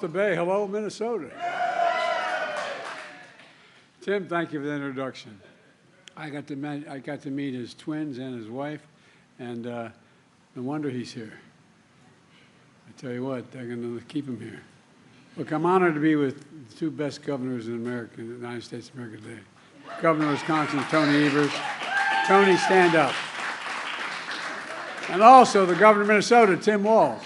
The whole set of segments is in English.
The Bay, hello, Minnesota. Tim, thank you for the introduction. I got to meet his twins and his wife, and no wonder he's here. I tell you what, they're going to keep him here. Look, I'm honored to be with the two best governors in America, in the United States of America today. Governor of Wisconsin, Tony Evers. Tony, stand up. And also the governor of Minnesota, Tim Walz.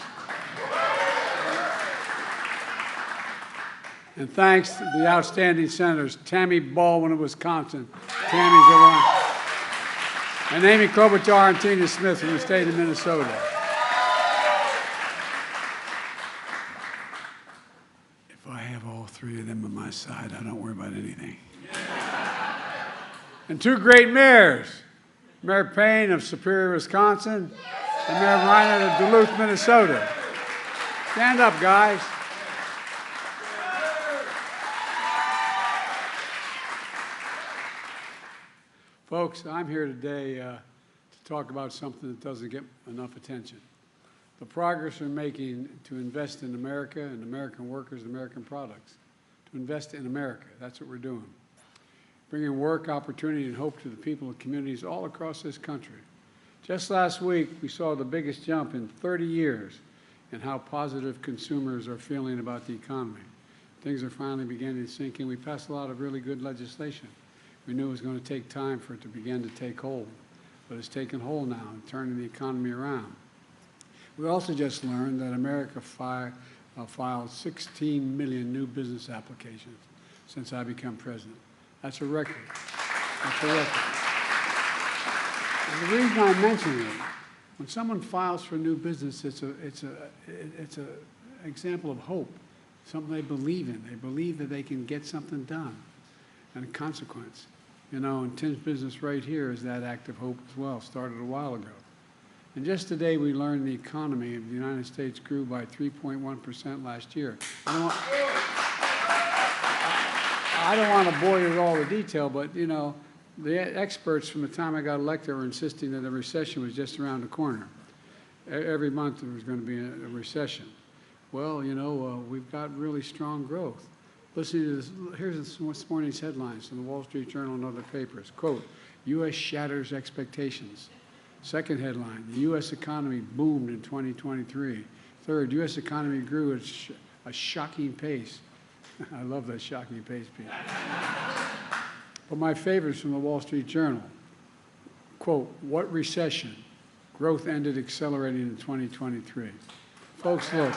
And thanks to the outstanding senators, Tammy Baldwin of Wisconsin, Tammy's the one, and Amy Klobuchar and Tina Smith from the state of Minnesota. If I have all three of them on my side, I don't worry about anything. And two great mayors, Mayor Payne of Superior, Wisconsin, and Mayor Reinert of Duluth, Minnesota. Stand up, guys. Folks, I'm here today to talk about something that doesn't get enough attention. The progress we're making to invest in America and American workers and American products. To invest in America, that's what we're doing. Bringing work, opportunity, and hope to the people and communities all across this country. Just last week, we saw the biggest jump in 30 years in how positive consumers are feeling about the economy. Things are finally beginning to sink in. We passed a lot of really good legislation. We knew it was going to take time for it to begin to take hold, but it's taken hold now and turning the economy around. We also just learned that America filed 16 million new business applications since I became president. That's a record. That's a record. And the reason I mention it, when someone files for new business, it's an example of hope, something they believe in. They believe that they can get something done, and a consequence. You know, and Tim's business right here is that act of hope as well, started a while ago. And just today we learned the economy of the United States grew by 3.1% last year. I don't want to bore you with all the detail, but you know, the experts from the time I got elected were insisting that a recession was just around the corner. Every month there was going to be a recession. Well, you know, we've got really strong growth. Listening to this, here's this morning's headlines from the Wall Street Journal and other papers. Quote, U.S. shatters expectations. Second headline, the U.S. economy boomed in 2023. Third, U.S. economy grew at a shocking pace. I love that shocking pace, Pete. But my favorites from the Wall Street Journal. Quote, what recession? Growth ended accelerating in 2023. Folks, look.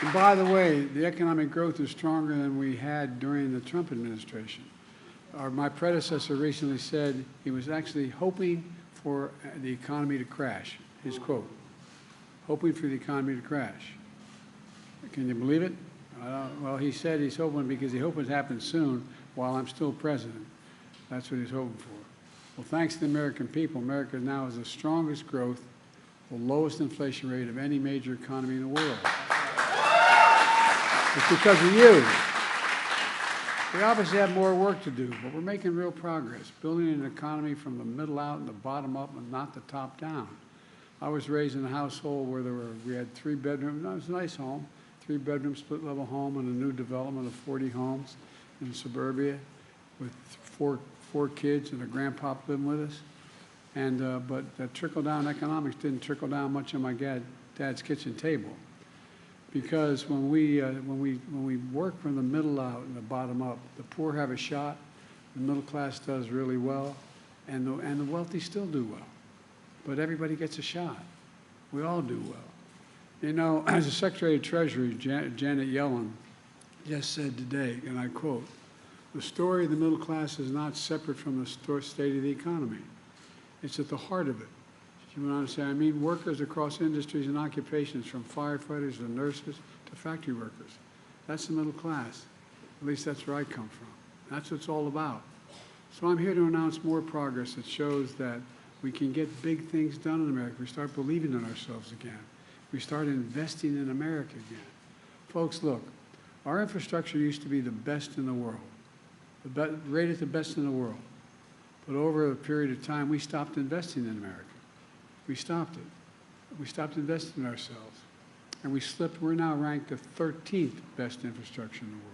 And by the way, the economic growth is stronger than we had during the Trump administration. My predecessor recently said he was actually hoping for the economy to crash. His quote, hoping for the economy to crash. Can you believe it? Well, he said he's hoping because he hopes it happens soon while I'm still president. That's what he's hoping for. Well, thanks to the American people, America now has the strongest growth, the lowest inflation rate of any major economy in the world. It's because of you. We obviously have more work to do, but we're making real progress, building an economy from the middle out and the bottom up and not the top down. I was raised in a household where we had 3 bedrooms. It was a nice home, 3-bedroom split-level home and a new development of 40 homes in suburbia with four kids and a grandpa living with us. And but that trickle-down economics didn't trickle down much on my dad's kitchen table. Because when we work from the middle out and the bottom up, the poor have a shot, the middle class does really well, and the wealthy still do well. But everybody gets a shot. We all do well. You know, as the Secretary of Treasury, Janet Yellen, just said today, and I quote, the story of the middle class is not separate from the state of the economy. It's at the heart of it. You went on to say, I mean workers across industries and occupations, from firefighters to nurses to factory workers. That's the middle class. At least that's where I come from. That's what it's all about. So I'm here to announce more progress that shows that we can get big things done in America. We start believing in ourselves again. We start investing in America again. Folks, look, our infrastructure used to be the best in the world, rated the best in the world. But over a period of time, we stopped investing in America. We stopped it. We stopped investing in ourselves. and we slipped. We're now ranked the 13th best infrastructure in the world.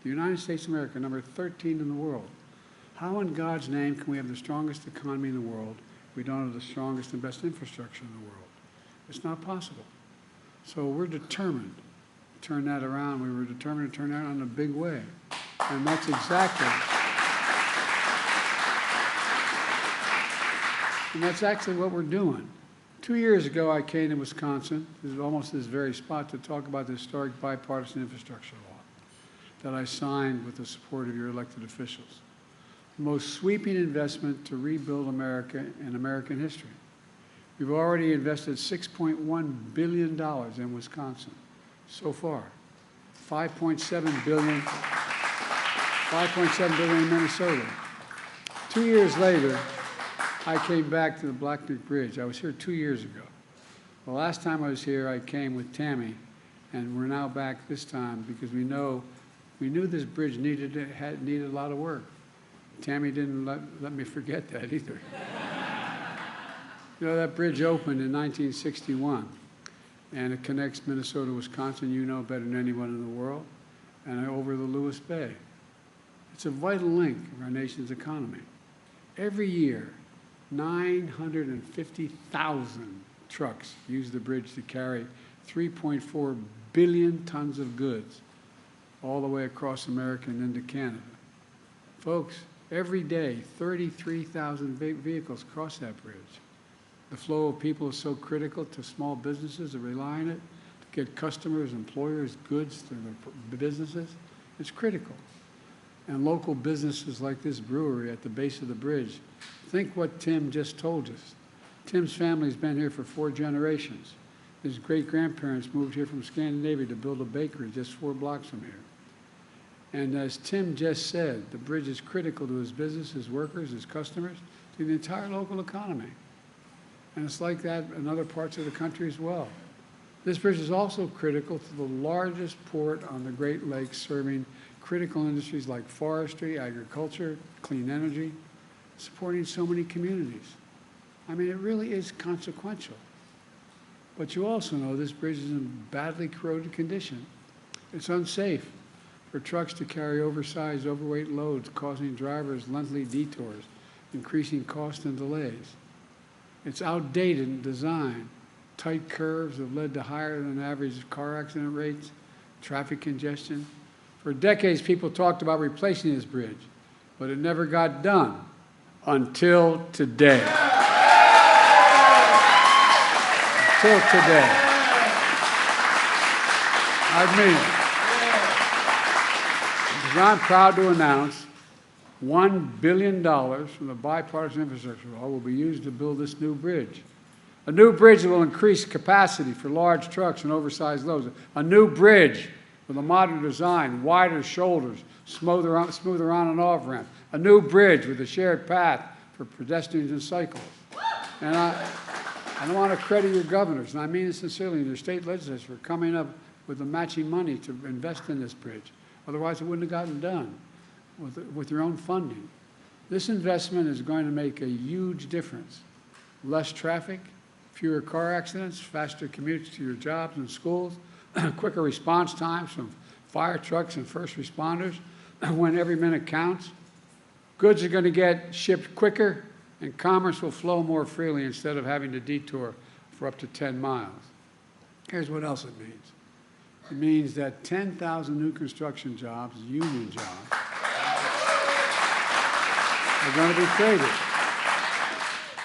The United States of America, number 13 in the world. How in God's name can we have the strongest economy in the world if we don't have the strongest and best infrastructure in the world? It's not possible. So we're determined to turn that around. We were determined to turn that around in a big way. And that's exactly what we're doing. 2 years ago, I came to Wisconsin, this is almost this very spot, to talk about the historic bipartisan infrastructure law that I signed with the support of your elected officials. The most sweeping investment to rebuild America in American history. We've already invested $6.1 billion in Wisconsin so far. $5.7 billion in Minnesota. 2 years later, I came back to the Black Neck Bridge. I was here 2 years ago. The last time I was here, I came with Tammy, and we're now back this time because we knew this bridge needed a lot of work. Tammy didn't let me forget that either. You know, that bridge opened in 1961, and it connects Minnesota, Wisconsin, you know better than anyone in the world, and over the Lewis Bay. It's a vital link of our nation's economy. Every year, 950,000 trucks use the bridge to carry 3.4 billion tons of goods all the way across America and into Canada. Folks, every day, 33,000 vehicles cross that bridge. The flow of people is so critical to small businesses that rely on it to get customers, employers, goods to their businesses. It's critical. And local businesses like this brewery at the base of the bridge, think what Tim just told us. Tim's family's been here for 4 generations. His great-grandparents moved here from Scandinavia to build a bakery just 4 blocks from here. And as Tim just said, the bridge is critical to his business, his workers, his customers, to the entire local economy. And it's like that in other parts of the country as well. This bridge is also critical to the largest port on the Great Lakes, serving critical industries like forestry, agriculture, clean energy, supporting so many communities. I mean, it really is consequential. But you also know this bridge is in badly corroded condition. It's unsafe for trucks to carry oversized, overweight loads, causing drivers lengthy detours, increasing costs and delays. It's outdated in design. Tight curves have led to higher than average car accident rates, traffic congestion. For decades, people talked about replacing this bridge, but it never got done until today. Until today. I mean, because I'm proud to announce $1 billion from the bipartisan infrastructure law will be used to build this new bridge. A new bridge that will increase capacity for large trucks and oversized loads. A new bridge with a modern design, wider shoulders, smoother on and off ramp. A new bridge with a shared path for pedestrians and cyclists. And I want to credit your governors, and I mean it sincerely, and your state legislators for coming up with the matching money to invest in this bridge. Otherwise, it wouldn't have gotten done with your own funding. This investment is going to make a huge difference. Less traffic, fewer car accidents, faster commutes to your jobs and schools, quicker response times from fire trucks and first responders when every minute counts. Goods are going to get shipped quicker, and commerce will flow more freely instead of having to detour for up to 10 miles. Here's what else it means. It means that 10,000 new construction jobs, union jobs, are going to be created.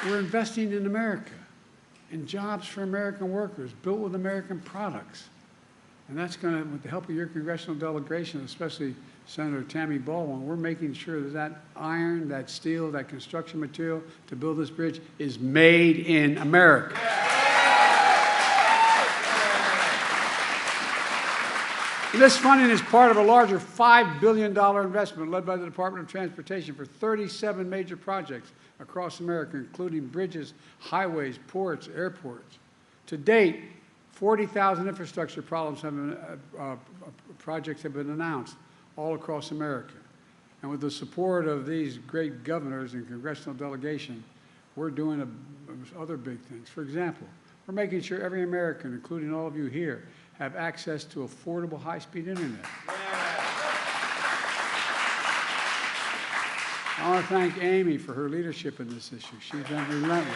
We're investing in America, in jobs for American workers, built with American products. And that's going to, with the help of your congressional delegation, especially Senator Tammy Baldwin, we're making sure that that iron, that steel, that construction material to build this bridge is made in America. This funding is part of a larger $5 billion investment led by the Department of Transportation for 37 major projects across America, including bridges, highways, ports, airports. To date, 40,000 infrastructure projects have been announced all across America. And with the support of these great governors and congressional delegation, we're doing other big things. For example, we're making sure every American, including all of you here, have access to affordable high-speed internet. I want to thank Amy for her leadership in this issue. She's been relentless.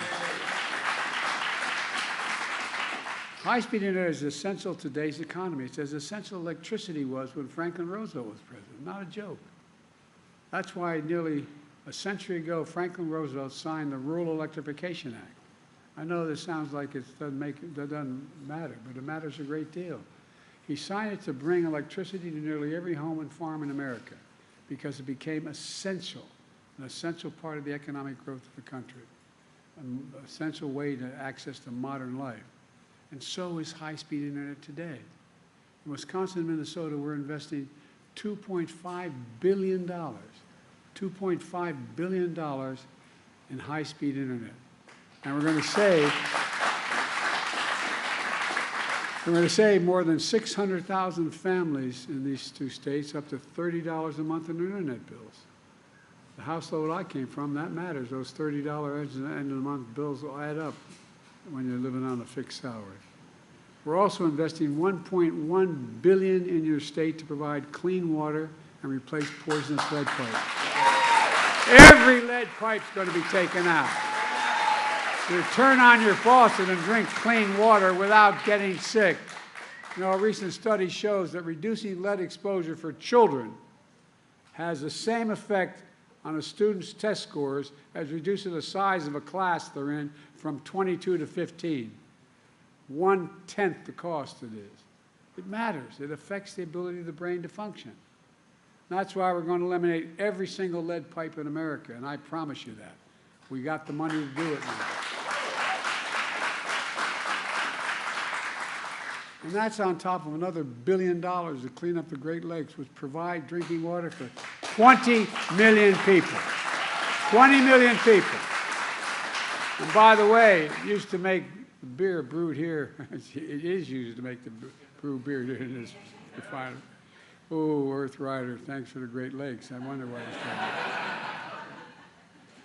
High-speed internet is essential to today's economy. It's as essential as electricity was when Franklin Roosevelt was president. Not a joke. That's why nearly a century ago, Franklin Roosevelt signed the Rural Electrification Act. I know this sounds like it doesn't matter, but it matters a great deal. He signed it to bring electricity to nearly every home and farm in America because it became essential, an essential part of the economic growth of the country, an essential way to access to modern life. And so is high-speed internet today. In Wisconsin and Minnesota, we're investing $2.5 billion, $2.5 billion in high-speed internet. And we're going to save more than 600,000 families in these two states up to $30 a month in their internet bills. The household I came from, that matters. Those $30 at the end of the month bills will add up when you're living on a fixed salary. We're also investing $1.1 billion in your state to provide clean water and replace poisonous lead pipes. Every lead pipe's going to be taken out. You turn on your faucet and drink clean water without getting sick. You know, a recent study shows that reducing lead exposure for children has the same effect on a student's test scores as reducing the size of a class they're in from 22 to 15. 1/10 the cost it is. It matters. It affects the ability of the brain to function. And that's why we're going to eliminate every single lead pipe in America, and I promise you that. We got the money to do it now. And that's on top of another $1 billion to clean up the Great Lakes, which provide drinking water for 20 million people. 20 million people. And by the way, it used to make the beer brewed here. It is used to make the brew beer here in this refinery. Oh, Earth Rider, thanks for the Great Lakes. I wonder why it's coming.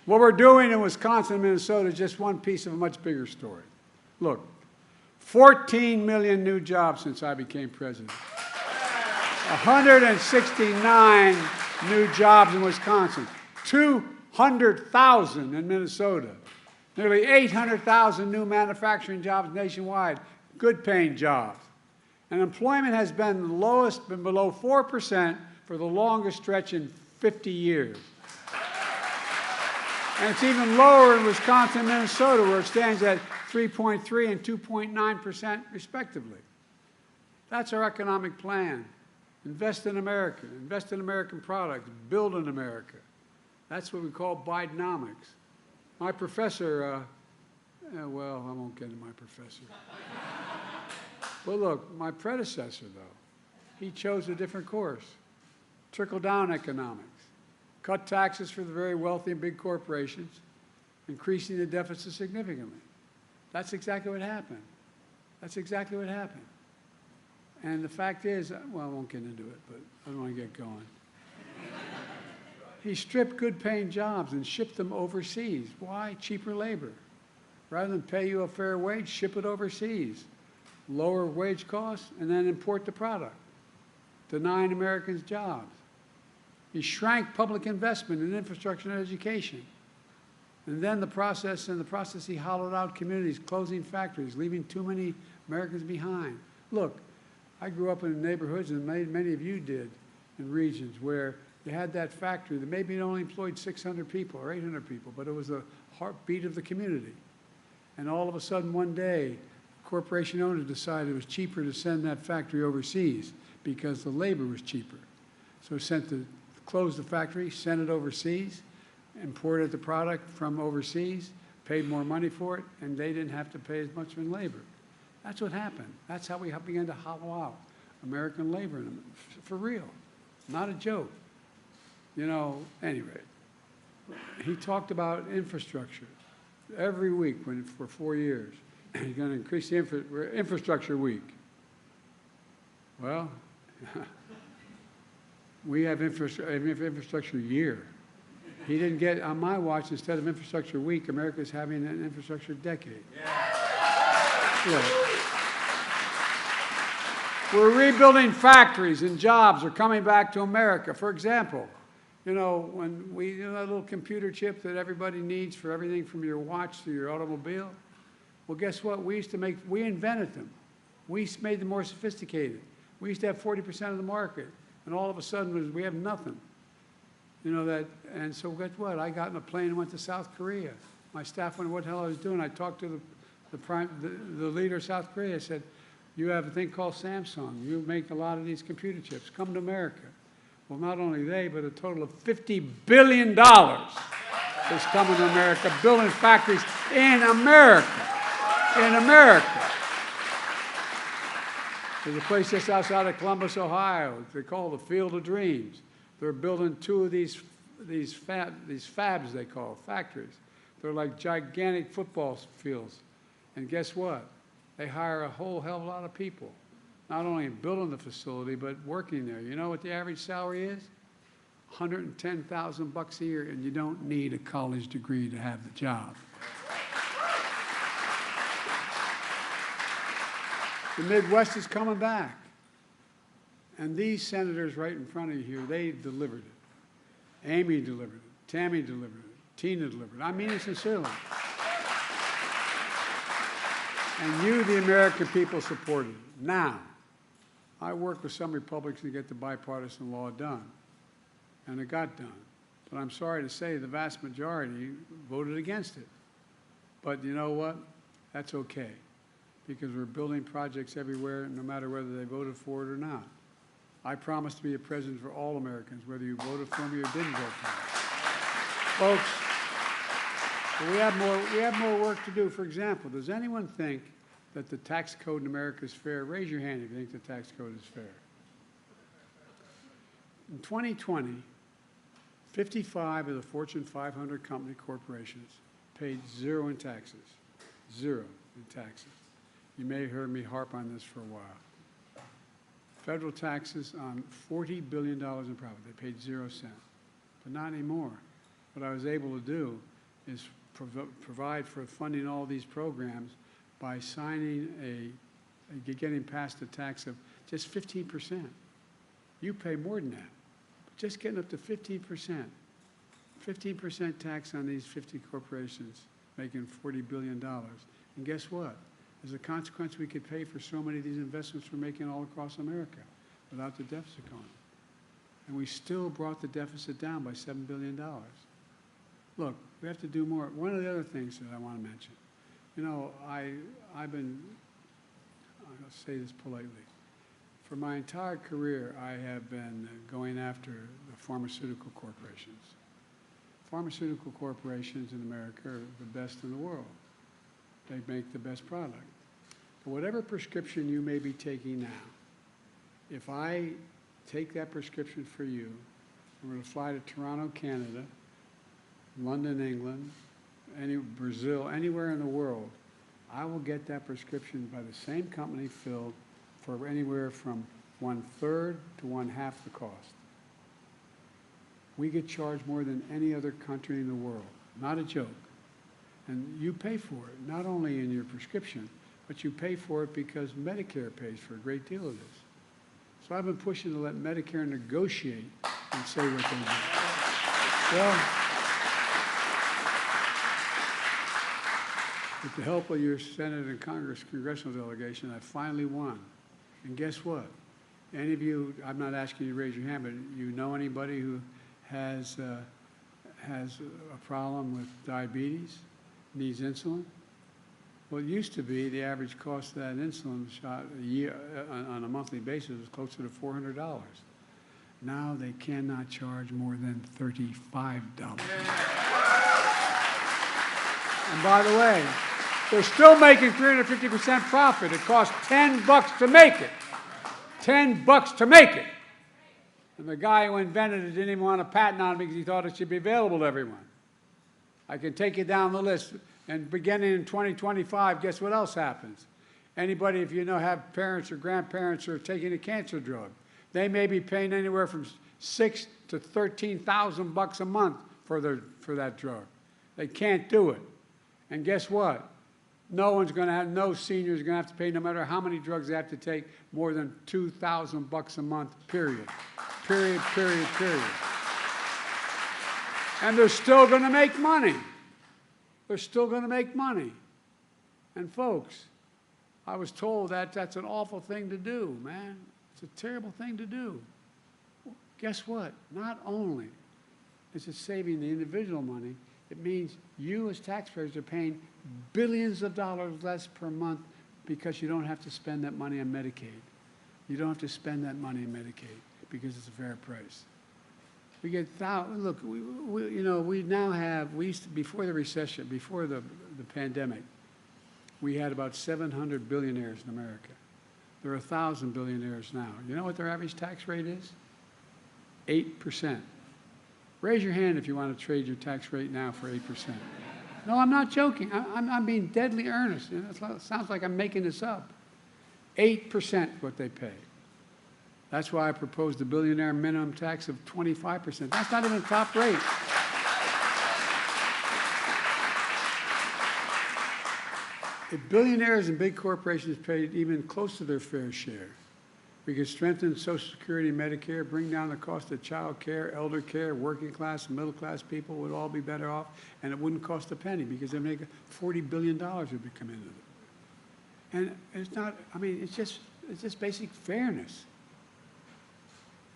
What we're doing in Wisconsin and Minnesota is just one piece of a much bigger story. Look, 14 million new jobs since I became president. 169 new jobs in Wisconsin. 200,000 in Minnesota. Nearly 800,000 new manufacturing jobs nationwide, good-paying jobs. And employment has been the lowest, been below 4% for the longest stretch in 50 years. And it's even lower in Wisconsin and Minnesota, where it stands at 3.3 and 2.9% respectively. That's our economic plan. Invest in America, invest in American products, build in America. That's what we call Bidenomics. My professor, well, I won't get into my professor. But look, my predecessor, though, he chose a different course. Trickle-down economics. Cut taxes for the very wealthy and big corporations, increasing the deficit significantly. That's exactly what happened. That's exactly what happened. And the fact is, well, I won't get into it, but I don't want to get going. He stripped good-paying jobs and shipped them overseas. Why? Cheaper labor. Rather than pay you a fair wage, ship it overseas. Lower wage costs, and then import the product, denying Americans jobs. He shrank public investment in infrastructure and education. And then in the process, he hollowed out communities, closing factories, leaving too many Americans behind. Look, I grew up in neighborhoods, and many of you did, in regions where you had that factory that maybe it only employed 600 people or 800 people, but it was the heartbeat of the community. And all of a sudden, one day, corporation owners decided it was cheaper to send that factory overseas because the labor was cheaper. So sent to close the factory, sent it overseas, imported the product from overseas, paid more money for it, and they didn't have to pay as much in labor. That's what happened. That's how we began to hollow out American labor, for real, not a joke. You know, anyway, he talked about infrastructure every week for 4 years. He's going to increase the infrastructure week. Well, we have infrastructure year. He didn't get, on my watch, instead of infrastructure week, America's having an infrastructure decade. Yeah. We're rebuilding factories and jobs are coming back to America. For example, you know, when that little computer chip that everybody needs for everything from your watch to your automobile, well, guess what? We invented them. We made them more sophisticated. We used to have 40% of the market, and all of a sudden we have nothing. You know that, and so guess what? I got in a plane and went to South Korea. My staff wondered what the hell I was doing. I talked to the leader of South Korea. I said, you have a thing called Samsung. You make a lot of these computer chips. Come to America. Well, not only they, but a total of $50 billion is coming to America, building factories in America. In America. There's a place just outside of Columbus, Ohio. They call the Field of Dreams. They're building 2 of these fabs, they call factories. They're like gigantic football fields. And guess what? They hire a whole hell of a lot of people, not only building the facility, but working there. You know what the average salary is? $110,000 a year, and you don't need a college degree to have the job. The Midwest is coming back. And these senators right in front of you here, they delivered it. Amy delivered it. Tammy delivered it. Tina delivered it. I mean it sincerely. And you, the American people, supported it. Now, I worked with some Republicans to get the bipartisan law done, and it got done. But I'm sorry to say the vast majority voted against it. But you know what? That's okay, because we're building projects everywhere, no matter whether they voted for it or not. I promise to be a president for all Americans, whether you voted for me or didn't vote for me. Folks, we have more work to do. For example, does anyone think that the tax code in America is fair? Raise your hand if you think the tax code is fair. In 2020, 55 of the Fortune 500 company corporations paid 0 in taxes. 0 in taxes. You may have heard me harp on this for a while. Federal taxes on $40 billion in profit. They paid 0 cents. But not anymore. What I was able to do is provide for funding all these programs by signing getting past a tax of just 15%. You pay more than that. But just getting up to 15%. 15% tax on these 50 corporations making $40 billion. And guess what? As a consequence, we could pay for so many of these investments we're making all across America without the deficit going. And we still brought the deficit down by $7 billion. Look, we have to do more. One of the other things that I want to mention, you know, I'll say this politely. For my entire career, I have been going after the pharmaceutical corporations. Pharmaceutical corporations in America are the best in the world. They make the best product. But whatever prescription you may be taking now, if I take that prescription for you, I'm going to fly to Toronto, Canada, London, England, Brazil, anywhere in the world, I will get that prescription by the same company filled for anywhere from 1/3 to 1/2 the cost. We get charged more than any other country in the world. Not a joke. And you pay for it, not only in your prescription, but you pay for it because Medicare pays for a great deal of this. So I've been pushing to let Medicare negotiate and say what they do. Well, with the help of your Senate and Congress congressional delegation, I finally won. And guess what? Any of you, I'm not asking you to raise your hand, but you know anybody who has a problem with diabetes, needs insulin? Well, it used to be the average cost of that insulin shot a year on a monthly basis was closer to $400. Now they cannot charge more than $35. And by the way, they're still making 350% profit. It costs $10 to make it. $10 to make it. And the guy who invented it didn't even want a patent on it because he thought it should be available to everyone. I can take you down the list. And beginning in 2025, guess what else happens? Anybody, if you know, have parents or grandparents who are taking a cancer drug, they may be paying anywhere from $6,000 to $13,000 a month for that drug. They can't do it. And guess what? No senior is going to have to pay, no matter how many drugs they have to take, more than $2,000 a month, period. Period, period, period. And they're still going to make money. They're still going to make money. And folks, I was told that that's an awful thing to do, man. It's a terrible thing to do. Well, guess what? Not only is it saving the individual money, it means you as taxpayers are paying billions of dollars less per month because you don't have to spend that money on Medicaid. You don't have to spend that money on Medicaid because it's a fair price. We get look. We now have. We used to, before the recession, before the pandemic, we had about 700 billionaires in America. There are 1,000 billionaires now. You know what their average tax rate is? 8%. Raise your hand if you want to trade your tax rate now for 8%. No, I'm not joking. I'm being deadly earnest. You know, it sounds like I'm making this up. 8% what they pay. That's why I proposed a billionaire minimum tax of 25%. That's not even top rate. If billionaires and big corporations paid even close to their fair share, we could strengthen Social Security and Medicare, bring down the cost of child care, elder care, working class and middle class people would all be better off, and it wouldn't cost a penny because they make $40 billion would be coming into it. And it's not, I mean, it's just basic fairness.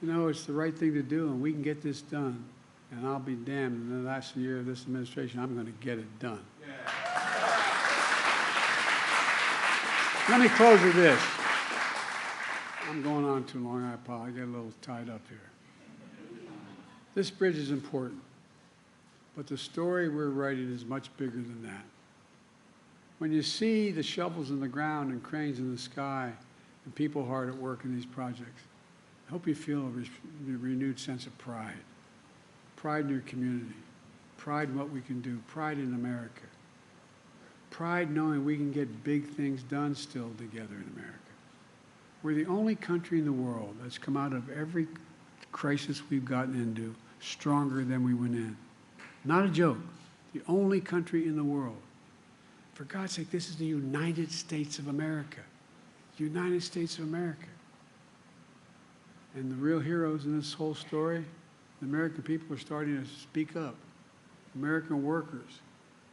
You know, it's the right thing to do, and we can get this done. And I'll be damned, in the last year of this administration, I'm going to get it done. Yeah. Let me close with this. I'm going on too long. I apologize. I get a little tied up here. This bridge is important, but the story we're writing is much bigger than that. When you see the shovels in the ground and cranes in the sky and people hard at work in these projects, I hope you feel a renewed sense of pride. Pride in your community. Pride in what we can do. Pride in America. Pride knowing we can get big things done still together in America. We're the only country in the world that's come out of every crisis we've gotten into stronger than we went in. Not a joke. The only country in the world. For God's sake, this is the United States of America. The United States of America. And the real heroes in this whole story, the American people are starting to speak up. American workers,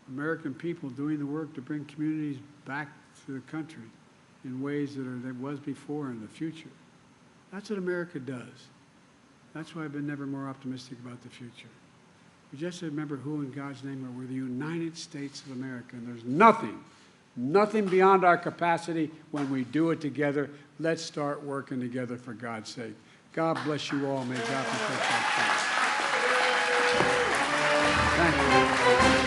American people doing the work to bring communities back to the country in ways that was before and the future. That's what America does. That's why I've been never more optimistic about the future. We just remember who in God's name we're the United States of America, and there's nothing beyond our capacity when we do it together. Let's start working together for God's sake. God bless you all. May God protect you. Thank you.